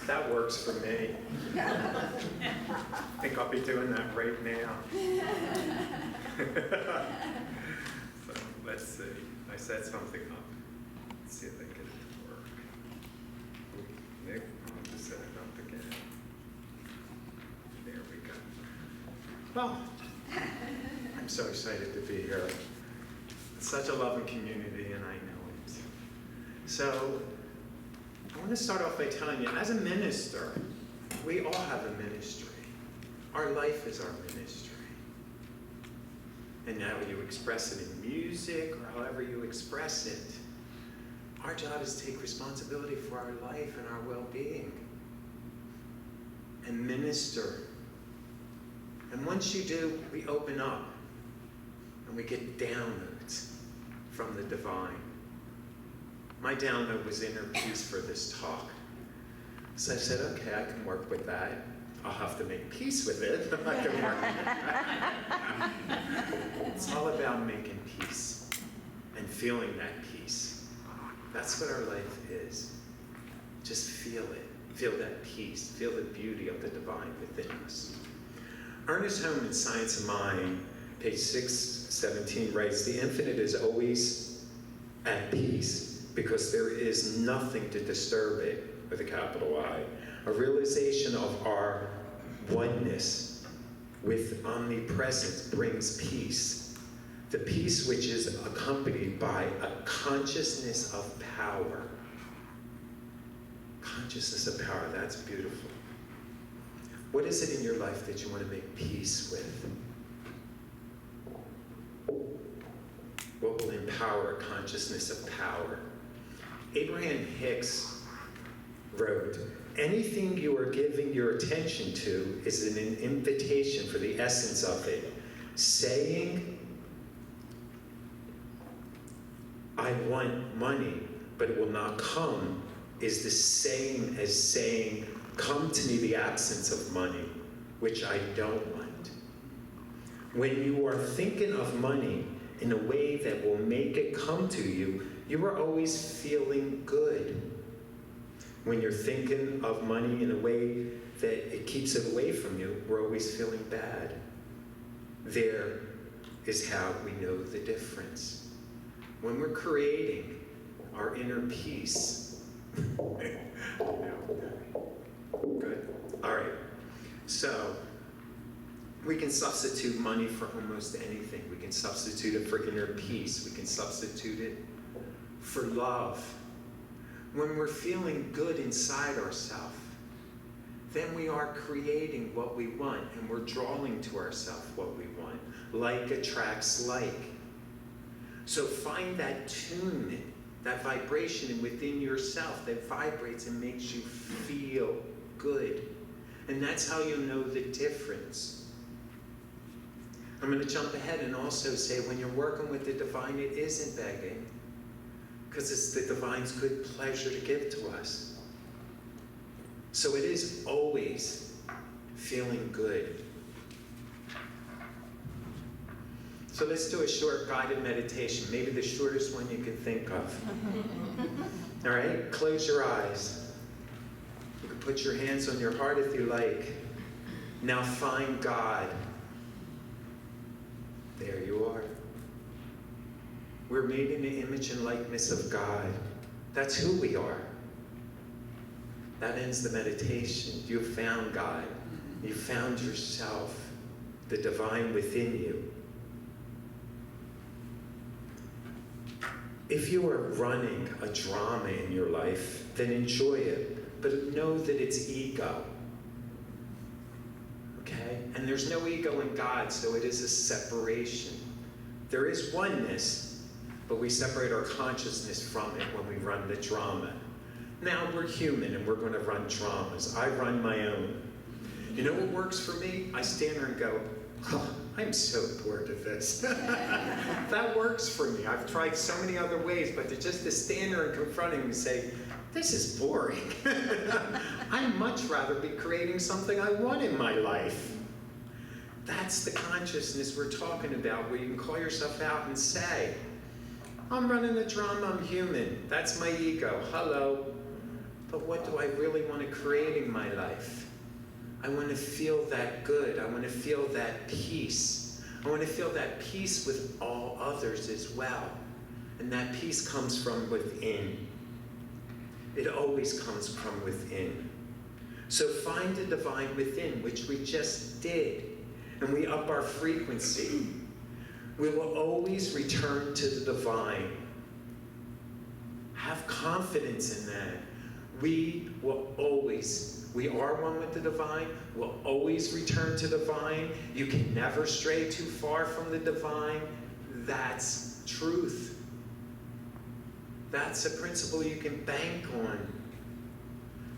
That works for me. I think I'll be doing that right now. So let's see. I set something up. Let's see if I get it to work. Ooh, Nick, I'll have to set it up again. There we go. Well, I'm so excited to be here. It's such a loving community, and I know it. So I want to start off by telling you, as a minister, we all have a ministry. Our life is our ministry. And now you express it in music or however you express it. Our job is to take responsibility for our life and our well-being and minister. And once you do, we open up and we get downloads from the divine. My download was inner peace for this talk. So I said, okay, I can work with that. I'll have to make peace with it. I can work with it. It's all about making peace and feeling that peace. That's what our life is. Just feel it. Feel that peace. Feel the beauty of the divine within us. Ernest Holm in Science of Mind, page 617, writes, the infinite is always at peace because there is nothing to disturb it, with a capital I. A realization of our oneness with omnipresence brings peace. The peace which is accompanied by a consciousness of power. Consciousness of power, that's beautiful. What is it in your life that you want to make peace with? What will empower a consciousness of power? Abraham Hicks wrote, anything you are giving your attention to is an invitation for the essence of it. Saying, I want money, but it will not come, is the same as saying, come to me the absence of money, which I don't want. When you are thinking of money in a way that will make it come to you, you are always feeling good. When you're thinking of money in a way that it keeps it away from you, we're always feeling bad. There is how we know the difference. When we're creating our inner peace. Good. All right. So we can substitute money for almost anything. We can substitute it for inner peace. We can substitute it for love. When we're feeling good inside ourselves, then we are creating what we want, and we're drawing to ourselves what we want. Like attracts like. So find that tune, that vibration within yourself that vibrates and makes you feel good. And that's how you know the difference. I'm going to jump ahead and also say when you're working with the divine, it isn't begging. Because it's the divine's good pleasure to give to us. So it is always feeling good. So let's do a short guided meditation, maybe the shortest one you can think of. All right, close your eyes. You can put your hands on your heart if you like. Now find God. There you are. We're made in the image and likeness of God. That's who we are. That ends the meditation. You found God. You found yourself, the divine within you. If you are running a drama in your life, then enjoy it. But know that it's ego. Okay? And there's no ego in God, so it is a separation. There is oneness, but we separate our consciousness from it when we run the drama. Now we're human and we're going to run dramas. I run my own. You know what works for me? I stand there and go, oh, I'm so bored of this. That works for me. I've tried so many other ways, but to stand there and confront him and say, this is boring. I'd much rather be creating something I want in my life. That's the consciousness we're talking about, where you can call yourself out and say, I'm running the drama, I'm human. That's my ego. Hello. but what do I really want to create in my life? I want to feel that good. I want to feel that peace. I want to feel that peace with all others as well. And that peace comes from within. It always comes from within. So find the divine within, which we just did, and we up our frequency. We will always return to the divine. Have confidence in that. We are one with the divine. We'll always return to the divine. You can never stray too far from the divine. That's truth. That's a principle you can bank on.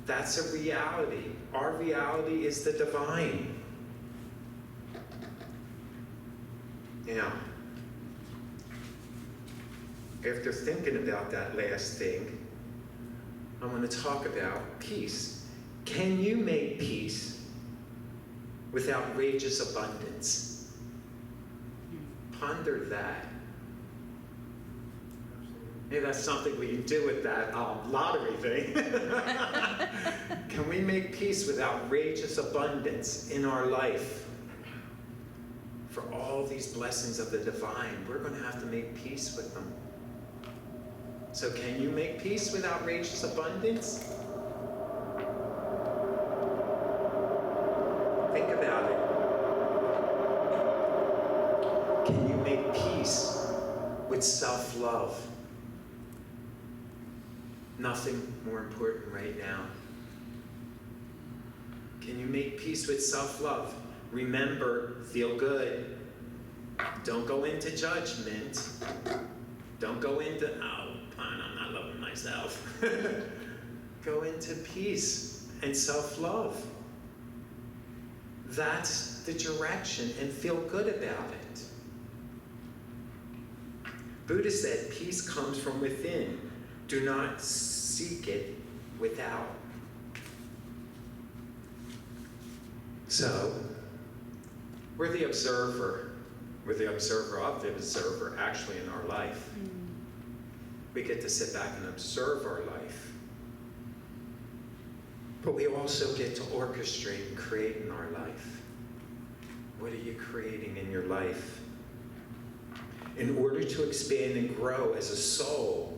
That's a reality. Our reality is the divine. Now, after thinking about that last thing, I want to talk about peace. Can you make peace with outrageous abundance? Ponder that. Maybe that's something we can do with that lottery thing. Can we make peace with outrageous abundance in our life? For all these blessings of the divine, we're going to have to make peace with them. So can you make peace with outrageous abundance? Think about it. Can you make peace with self-love? Nothing more important right now. Can you make peace with self-love? Remember, feel good. Don't go into judgment. Don't go into, I'm not loving myself. Go into peace and self-love. That's the direction, and feel good about it. Buddha said peace comes from within. Do not seek it without. So, we're the observer. We're the observer of the observer, actually, in our life. We get to sit back and observe our life. But we also get to orchestrate and create in our life. What are you creating in your life? In order to expand and grow as a soul,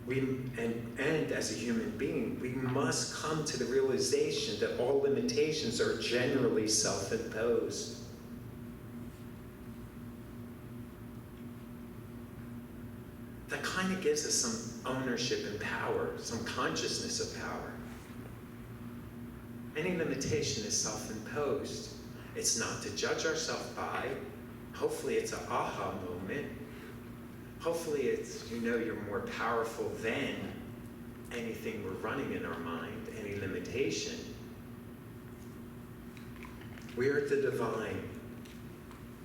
and as a human being, we must come to the realization that all limitations are generally self-imposed. That kind of gives us some ownership and power, some consciousness of power. Any limitation is self-imposed. It's not to judge ourselves by. Hopefully it's an aha moment. Hopefully it's, you're more powerful than anything we're running in our mind, any limitation. We are the divine.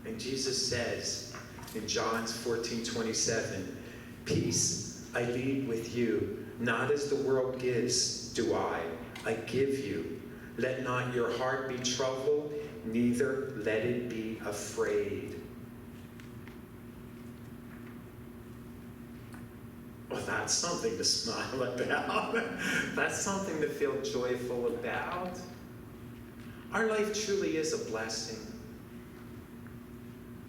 And Jesus says in John 14:27, peace I leave with you, not as the world gives do I give you. Let not your heart be troubled, neither let it be afraid. Well, that's something to smile about. That's something to feel joyful about. Our life truly is a blessing.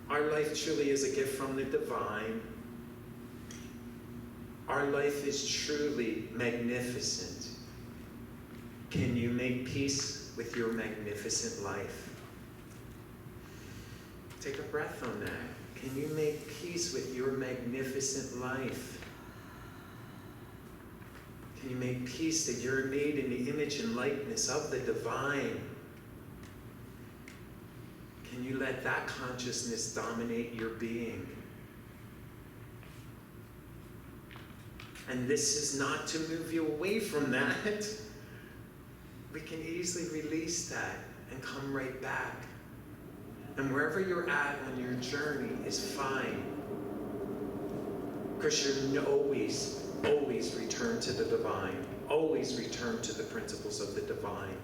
Our life truly is a gift from the divine. Our life is truly magnificent. Can you make peace with your magnificent life? Take a breath on that. Can you make peace with your magnificent life? Can you make peace that you're made in the image and likeness of the divine? Can you let that consciousness dominate your being? And this is not to move you away from that. We can easily release that and come right back. And wherever you're at on your journey is fine. Because you're always return to the divine. Always return to the principles of the divine.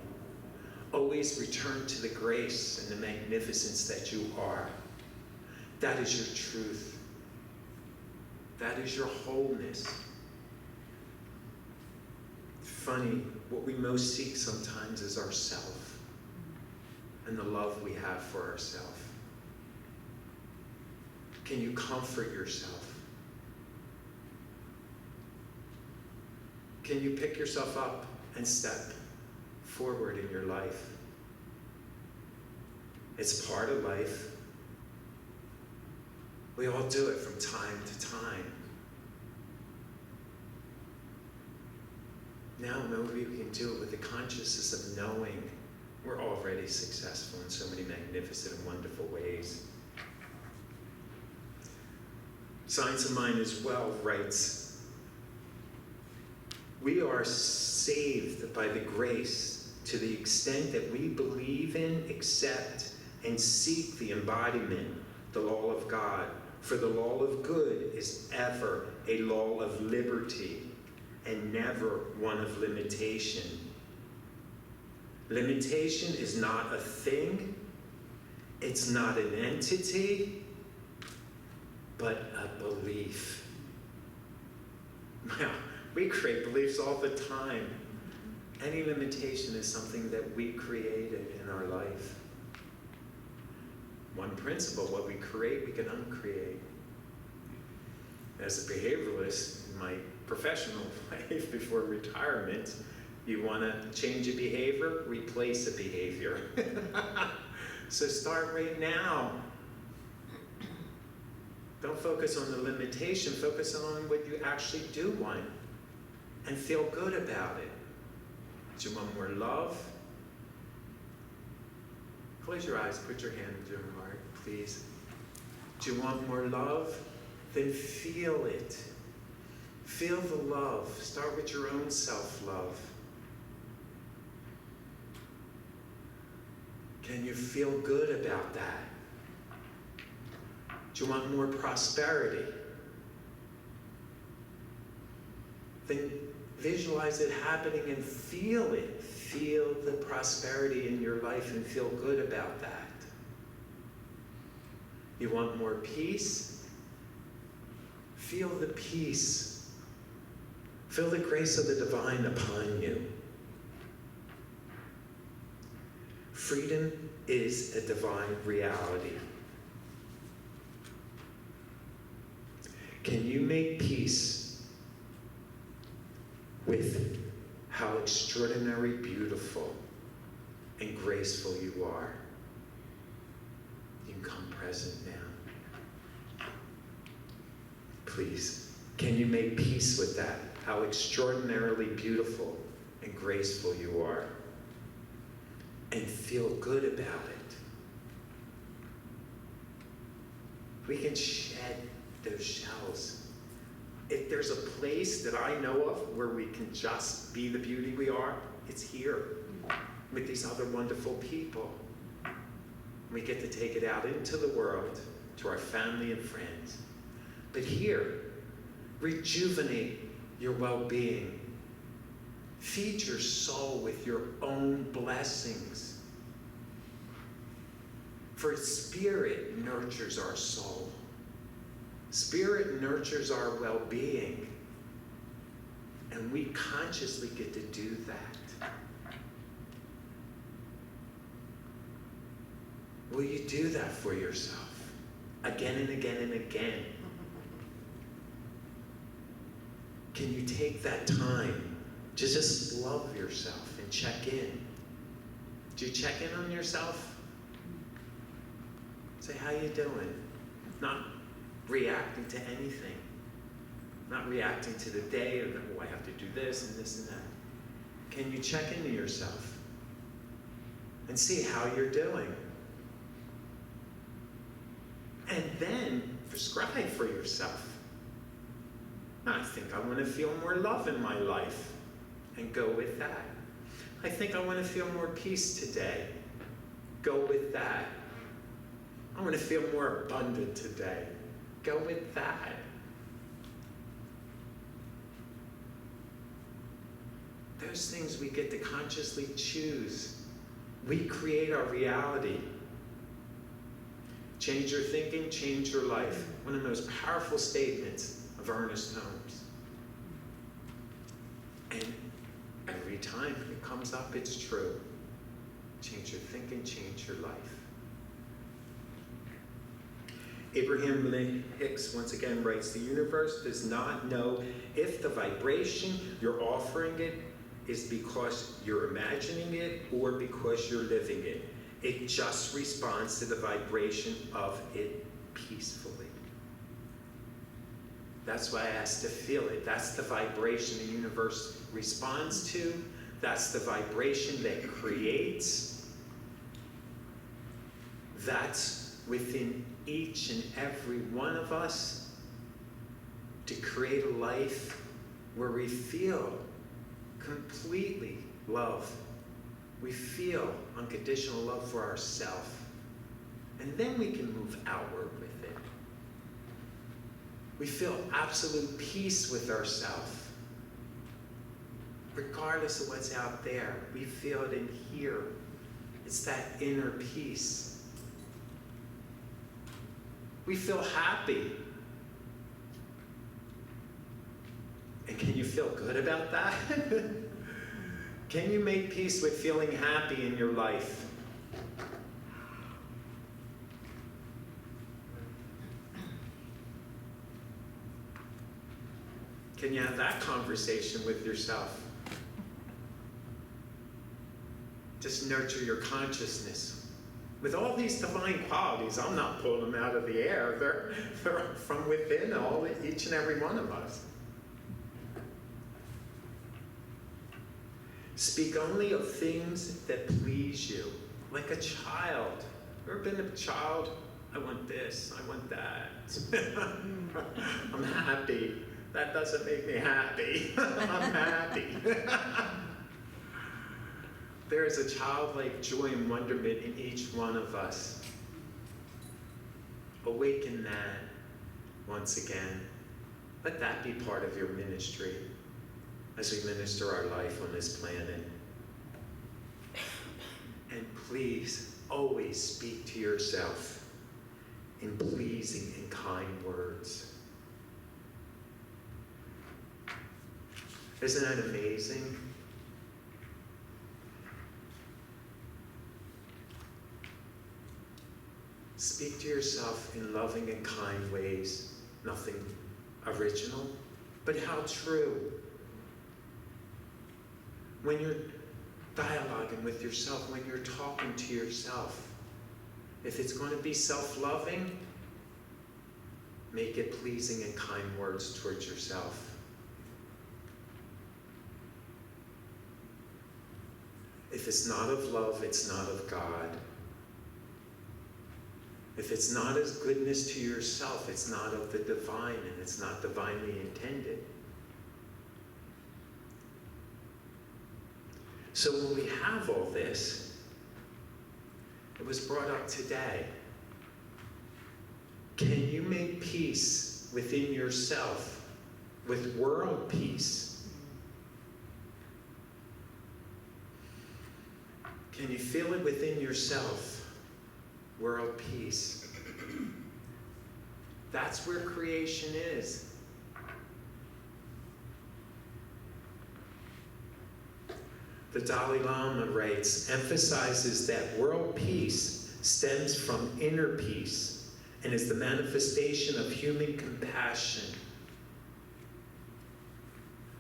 Always return to the grace and the magnificence that you are. That is your truth. That is your wholeness. funny, what we most seek sometimes is ourself and the love we have for ourselves. Can you comfort yourself? Can you pick yourself up and step forward in your life? It's part of life. We all do it from time to time. Now maybe we can do it with the consciousness of knowing we're already successful in so many magnificent and wonderful ways. Science of Mind as well writes, we are saved by the grace to the extent that we believe in, accept, and seek the embodiment, the law of God. For the law of good is ever a law of liberty and never one of limitation. Limitation is not a thing, it's not an entity, but a belief. Well, we create beliefs all the time. Any limitation is something that we created in our life. One principle, what we create, we can uncreate. As a behavioralist, in my professional life before retirement, you want to change a behavior, replace a behavior. So start right now. Don't focus on the limitation, focus on what you actually do want and feel good about it. Do you want more love? Close your eyes, put your hand into your heart, please. Do you want more love? Then feel it. Feel the love. Start with your own self-love. Can you feel good about that? Do you want more prosperity? Then visualize it happening and feel it. Feel the prosperity in your life and feel good about that. You want more peace? Feel the peace. Feel the grace of the divine upon you. Freedom is a divine reality. Can you make peace with how extraordinarily beautiful and graceful you are? You can come present now. Please, can you make peace with that? How extraordinarily beautiful and graceful you are. And feel good about it. We can shed those shells. If there's a place that I know of where we can just be the beauty we are, it's here with these other wonderful people. We get to take it out into the world, to our family and friends. But here, rejuvenate your well-being. Feed your soul with your own blessings. For spirit nurtures our soul. Spirit nurtures our well-being. And we consciously get to do that. Will you do that for yourself? Again and again and again. Can you take that time to just love yourself and check in? Do you check in on yourself? Say, how you doing? Not reacting to anything. Not reacting to the day, or, oh, I have to do this and this and that. Can you check into yourself and see how you're doing? And then prescribe for yourself. I think I want to feel more love in my life, and go with that. I think I want to feel more peace today. Go with that. I want to feel more abundant today. Go with that. Those things we get to consciously choose. We create our reality. Change your thinking, change your life. One of the most powerful statements of Ernest Holmes. And I every time it comes up, it's true. Change your thinking, change your life. Abraham Hicks once again writes, the universe does not know if the vibration you're offering it is because you're imagining it or because you're living it. It just responds to the vibration of it peacefully. That's why I asked to feel it. That's the vibration the universe responds to. That's the vibration that creates. That's within each and every one of us to create a life where we feel completely love. We feel unconditional love for ourselves. And then we can move outward with it. We feel absolute peace with ourselves. Regardless of what's out there, we feel it in here. It's that inner peace. We feel happy. And can you feel good about that? Can you make peace with feeling happy in your life? Can you have that conversation with yourself? Just nurture your consciousness. With all these divine qualities, I'm not pulling them out of the air. They're from within each and every one of us. Speak only of things that please you, like a child. Ever been a child? I want this, I want that. I'm happy. That doesn't make me happy. I'm happy. There is a childlike joy and wonderment in each one of us. Awaken that once again. Let that be part of your ministry as we minister our life on this planet. And please, always speak to yourself in pleasing and kind words. Isn't that amazing? Speak to yourself in loving and kind ways. Nothing original, but how true. When you're dialoguing with yourself, when you're talking to yourself, if it's going to be self-loving, make it pleasing and kind words towards yourself. If it's not of love, it's not of God. If it's not as goodness to yourself, it's not of the divine, and it's not divinely intended. So when we have all this, it was brought up today. Can you make peace within yourself with world peace? Can you feel it within yourself? World peace. That's where creation is. The Dalai Lama writes, emphasizes that world peace stems from inner peace and is the manifestation of human compassion.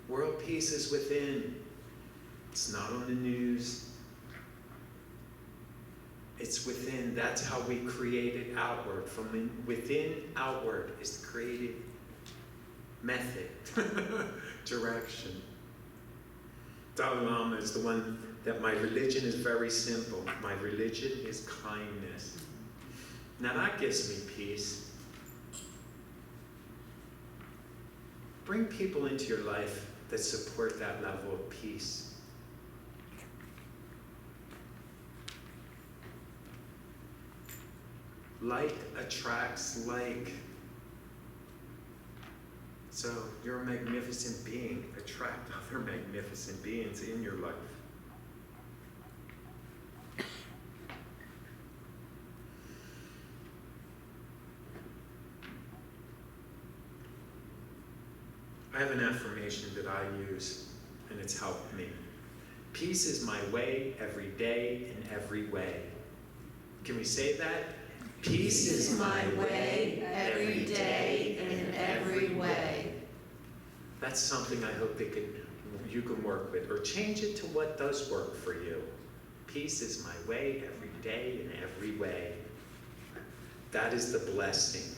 World peace is within. It's not on the news. It's within. That's how we create it outward. From within outward is the creative method, direction. Dalai Lama is the one that my religion is very simple. My religion is kindness. Now that gives me peace. Bring people into your life that support that level of peace. Like attracts like. So you're a magnificent being. Attract other magnificent beings in your life. I have an affirmation that I use, and it's helped me. Peace is my way every day in every way. Can we say that? Peace is my way every day in every way. That's something I hope you can work with, or change it to what does work for you. Peace is my way every day in every way. That is the blessing.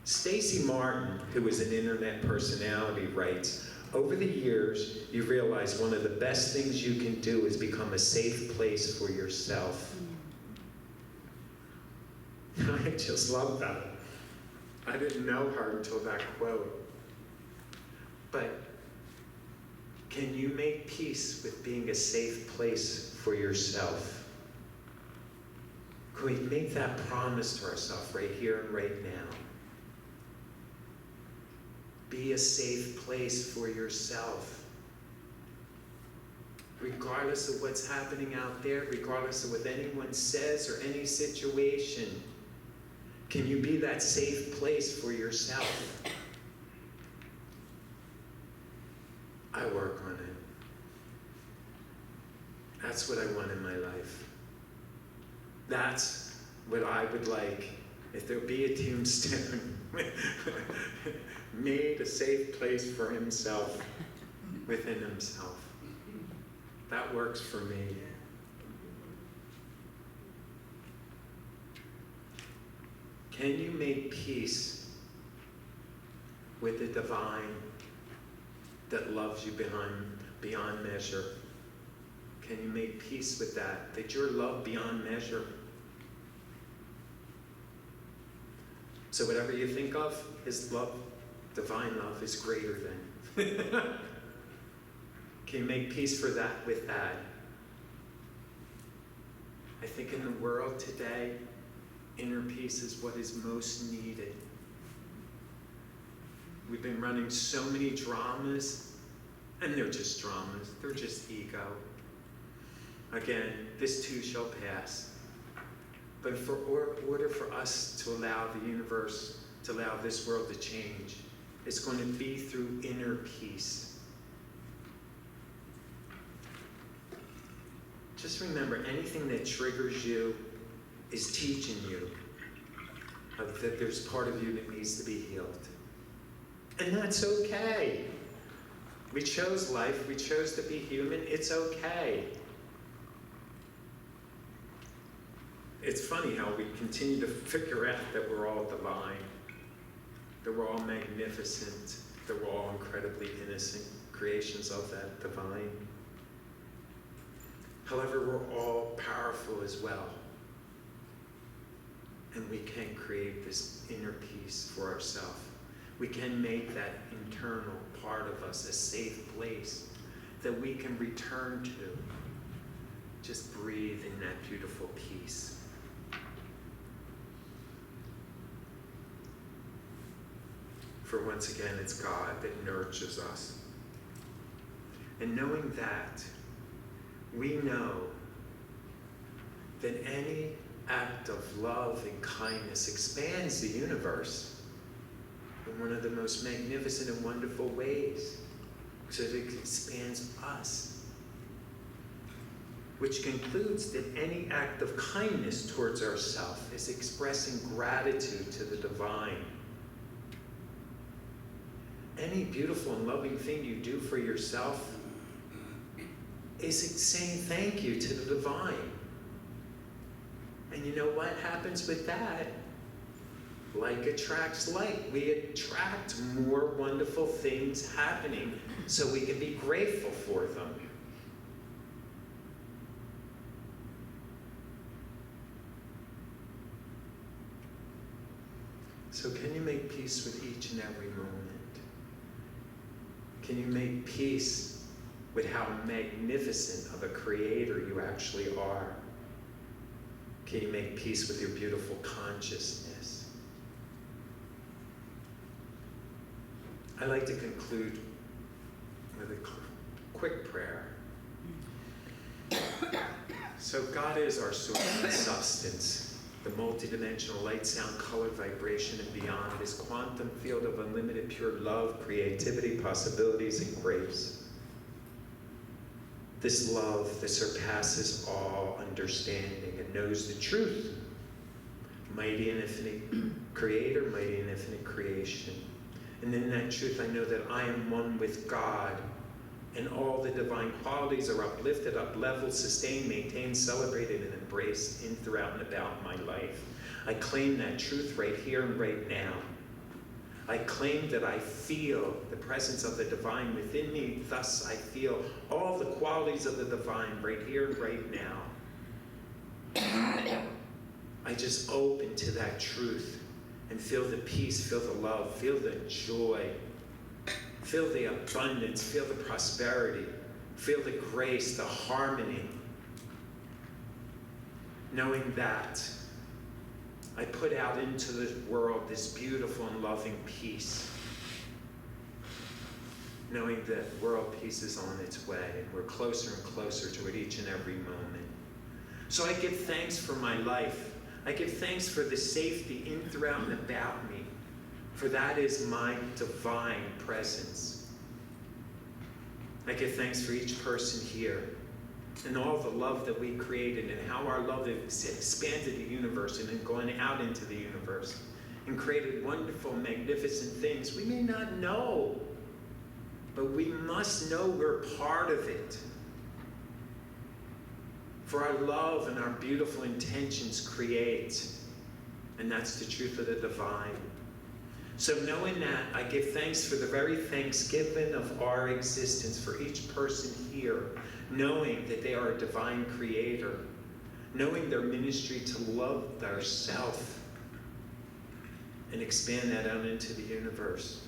Stacy Martin, who is an internet personality, writes, over the years, you realize one of the best things you can do is become a safe place for yourself. I just love that. I didn't know her until that quote. But can you make peace with being a safe place for yourself? Can we make that promise to ourselves right here and right now? Be a safe place for yourself. Regardless of what's happening out there, regardless of what anyone says or any situation, can you be that safe place for yourself? I work on it. That's what I want in my life. That's what I would like if there be a tombstone. Made a safe place for himself within himself. That works for me. Can you make peace with the divine that loves you beyond measure? Can you make peace with that you're loved beyond measure? So whatever you think of, his love, divine love, is greater than. Can you make peace with that? I think in the world today, inner peace is what is most needed. We've been running so many dramas, and they're just dramas. They're just ego. Again, this too shall pass. But in order for us to allow the universe, to allow this world to change, it's going to be through inner peace. Just remember, anything that triggers you is teaching you that there's part of you that needs to be healed. And that's okay. We chose life. We chose to be human. It's okay. It's funny how we continue to figure out that we're all divine, that we're all magnificent, that we're all incredibly innocent creations of that divine. However, we're all powerful as well. And we can create this inner peace for ourselves. We can make that internal part of us a safe place that we can return to. Just breathe in that beautiful peace. For once again, it's God that nurtures us. And knowing that, we know that any act of love and kindness expands the universe in one of the most magnificent and wonderful ways, so that it expands us. Which concludes that any act of kindness towards ourselves is expressing gratitude to the divine. Any beautiful and loving thing you do for yourself is saying thank you to the divine. And you know what happens with that? Like attracts like. We attract more wonderful things happening so we can be grateful for them. So can you make peace with each and every moment? Can you make peace with how magnificent of a creator you actually are? Can you make peace with your beautiful consciousness? I like to conclude with a quick prayer. So God is our source and substance, the multidimensional light, sound, color, vibration, and beyond, this quantum field of unlimited pure love, creativity, possibilities, and grace. This love that surpasses all understanding and knows the truth. Mighty and infinite creator, mighty and infinite creation. And in that truth, I know that I am one with God, and all the divine qualities are uplifted, upleveled, sustained, maintained, celebrated, and embraced in, throughout, and about my life. I claim that truth right here and right now. I claim that I feel the presence of the divine within me, thus I feel all the qualities of the divine right here and right now. I just open to that truth and feel the peace, feel the love, feel the joy, feel the abundance, feel the prosperity, feel the grace, the harmony. Knowing that, I put out into the world this beautiful and loving peace. Knowing that world peace is on its way, and we're closer and closer to it each and every moment. So I give thanks for my life. I give thanks for the safety in, throughout, and about me, for that is my divine presence. I give thanks for each person here, and all the love that we created, and how our love has expanded the universe and then gone out into the universe and created wonderful, magnificent things we may not know, but we must know we're part of it. For our love and our beautiful intentions create, and that's the truth of the divine. So knowing that, I give thanks for the very thanksgiving of our existence for each person here, knowing that they are a divine creator, knowing their ministry to love their self and expand that out into the universe.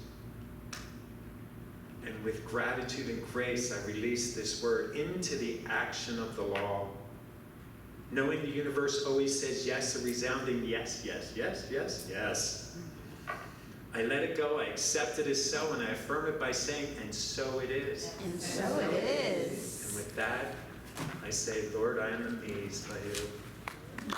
And with gratitude and grace, I release this word into the action of the law. Knowing the universe always says yes, a resounding yes, yes, yes, yes, yes. I let it go, I accept it as so, and I affirm it by saying, and so it is. And so it is. And with that, I say, Lord, I am amazed by you.